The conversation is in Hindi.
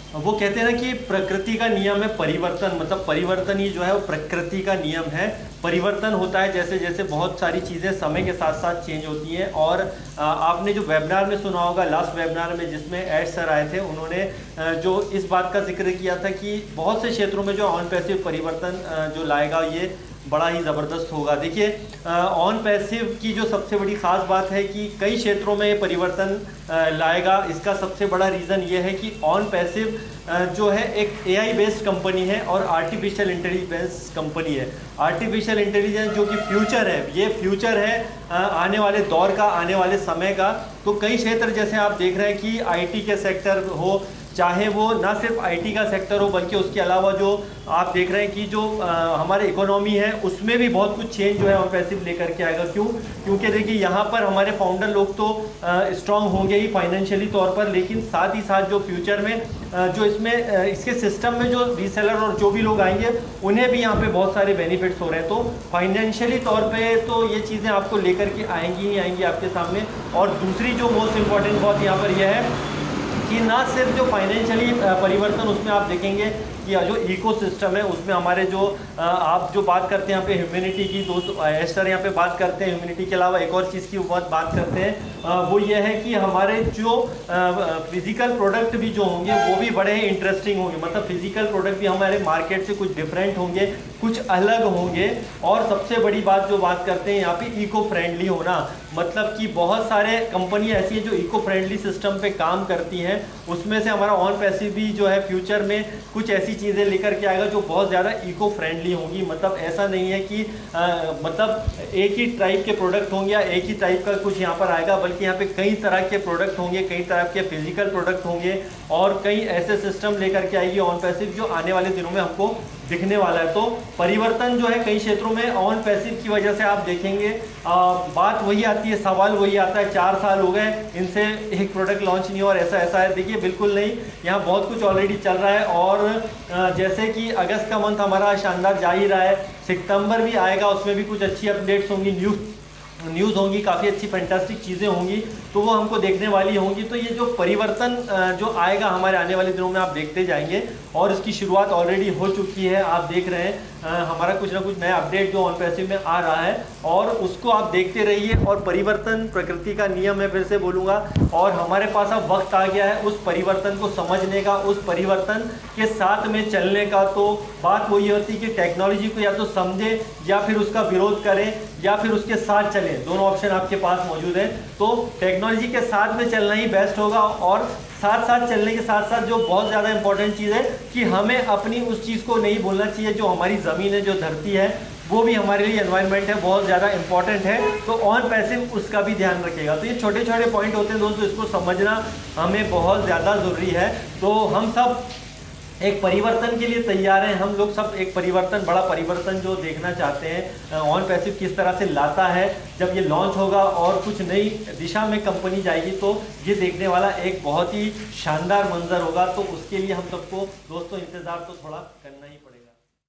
वो कहते हैं ना कि प्रकृति का नियम है परिवर्तन, मतलब परिवर्तन ही जो है वो प्रकृति का नियम है। परिवर्तन होता है जैसे जैसे बहुत सारी चीज़ें समय के साथ साथ चेंज होती हैं। और आपने जो वेबिनार में सुना होगा, लास्ट वेबिनार में जिसमें एड सर आए थे, उन्होंने जो इस बात का जिक्र किया था कि बहुत से क्षेत्रों में जो ऑन पैसिव परिवर्तन जो लाएगा ये बड़ा ही ज़बरदस्त होगा। देखिए ऑन पैसिव की जो सबसे बड़ी ख़ास बात है कि कई क्षेत्रों में ये परिवर्तन लाएगा। इसका सबसे बड़ा रीज़न ये है कि ऑन पैसिव जो है एक एआई बेस्ड कंपनी है और आर्टिफिशियल इंटेलिजेंस कंपनी है। आर्टिफिशियल इंटेलिजेंस जो कि फ्यूचर है, ये फ्यूचर है आने वाले दौर का, आने वाले समय का। तो कई क्षेत्र जैसे आप देख रहे हैं कि आईटी के सेक्टर हो, चाहे वो ना सिर्फ आईटी का सेक्टर हो बल्कि उसके अलावा जो आप देख रहे हैं कि जो हमारे इकोनॉमी है उसमें भी बहुत कुछ चेंज जो है ऑन पैसिव लेकर के आएगा। क्यों? क्योंकि देखिए यहाँ पर हमारे फाउंडर लोग तो स्ट्रांग होंगे ही फाइनेंशियली तौर पर, लेकिन साथ ही साथ जो फ्यूचर में जो इसमें इसके सिस्टम में जो रीसेलर और जो भी लोग आएंगे उन्हें भी यहाँ पे बहुत सारे बेनिफिट्स हो रहे हैं। तो फाइनेंशियली तौर पे तो ये चीज़ें आपको लेकर के आएंगी ही आएंगी आपके सामने। और दूसरी जो मोस्ट इम्पॉर्टेंट बात यहाँ पर यह है कि ना सिर्फ जो फाइनेंशियली परिवर्तन, उसमें आप देखेंगे कि जो इकोसिस्टम है उसमें हमारे जो आप जो बात करते हैं यहाँ पे ह्यूमैनिटी की, दोस्त सर यहाँ पे बात करते हैं ह्यूमैनिटी के अलावा एक और चीज़ की बात करते हैं, वो ये है कि हमारे जो फिजिकल प्रोडक्ट भी जो होंगे वो भी बड़े ही इंटरेस्टिंग होंगे। मतलब फिजिकल प्रोडक्ट भी हमारे मार्केट से कुछ डिफरेंट होंगे, कुछ अलग होंगे। और सबसे बड़ी बात जो बात करते हैं यहाँ पे इको फ्रेंडली होना, मतलब कि बहुत सारे कंपनी ऐसी है जो इको फ्रेंडली सिस्टम पे काम करती हैं। उसमें से हमारा ऑन पैसिव भी जो है फ्यूचर में कुछ ऐसी चीज़ें लेकर के आएगा जो बहुत ज़्यादा इको फ्रेंडली होंगी। मतलब ऐसा नहीं है कि मतलब एक ही टाइप के प्रोडक्ट होंगे या एक ही टाइप का कुछ यहाँ पर आएगा, बल्कि यहाँ पे कई तरह के प्रोडक्ट होंगे, कई तरह के फिजिकल प्रोडक्ट होंगे और कई ऐसे सिस्टम लेकर के आएगी ऑन पैसिव जो आने वाले दिनों में हमको दिखने वाला है। तो परिवर्तन जो है कई क्षेत्रों में ऑन पैसिव की वजह से आप देखेंगे। बात वही आती है, सवाल वही आता है 4 साल हो गए इनसे एक प्रोडक्ट लॉन्च नहीं हुआ और ऐसा ऐसा है। देखिए बिल्कुल नहीं, यहाँ बहुत कुछ ऑलरेडी चल रहा है। और जैसे कि अगस्त का मंथ हमारा शानदार जा ही रहा है, सितंबर भी आएगा, उसमें भी कुछ अच्छी अपडेट्स होंगी, न्यूज़ होंगी, काफ़ी अच्छी फैंटास्टिक चीज़ें होंगी, तो वो हमको देखने वाली होंगी। तो ये जो परिवर्तन जो आएगा हमारे आने वाले दिनों में आप देखते जाएंगे और इसकी शुरुआत ऑलरेडी हो चुकी है। आप देख रहे हैं हमारा कुछ ना कुछ नया अपडेट जो ऑन पैसिव में आ रहा है और उसको आप देखते रहिए। और परिवर्तन प्रकृति का नियम है, फिर से बोलूँगा, और हमारे पास अब वक्त आ गया है उस परिवर्तन को समझने का, उस परिवर्तन के साथ में चलने का। तो बात वही होती है कि टेक्नोलॉजी को या तो समझे या फिर उसका विरोध करें या फिर उसके साथ चलें, दोनों ऑप्शन आपके पास मौजूद है। तो टेक्नोलॉजी के साथ में चलना ही बेस्ट होगा। और साथ साथ चलने के साथ साथ जो बहुत ज़्यादा इंपॉर्टेंट चीज़ है कि हमें अपनी उस चीज़ को नहीं भूलना चाहिए, जो हमारी ज़मीन है, जो धरती है, वो भी हमारे लिए एनवायरनमेंट है, बहुत ज़्यादा इंपॉर्टेंट है। तो ऑन पैसिव उसका भी ध्यान रखिएगा। तो ये छोटे छोटे पॉइंट होते हैं दोस्तों, इसको समझना हमें बहुत ज़्यादा ज़रूरी है। तो हम सब एक परिवर्तन के लिए तैयार हैं, हम लोग सब एक परिवर्तन, बड़ा परिवर्तन जो देखना चाहते हैं। ऑन पैसिव किस तरह से लाता है, जब ये लॉन्च होगा और कुछ नई दिशा में कंपनी जाएगी तो ये देखने वाला एक बहुत ही शानदार मंजर होगा। तो उसके लिए हम सबको दोस्तों इंतज़ार तो थोड़ा करना ही पड़ेगा।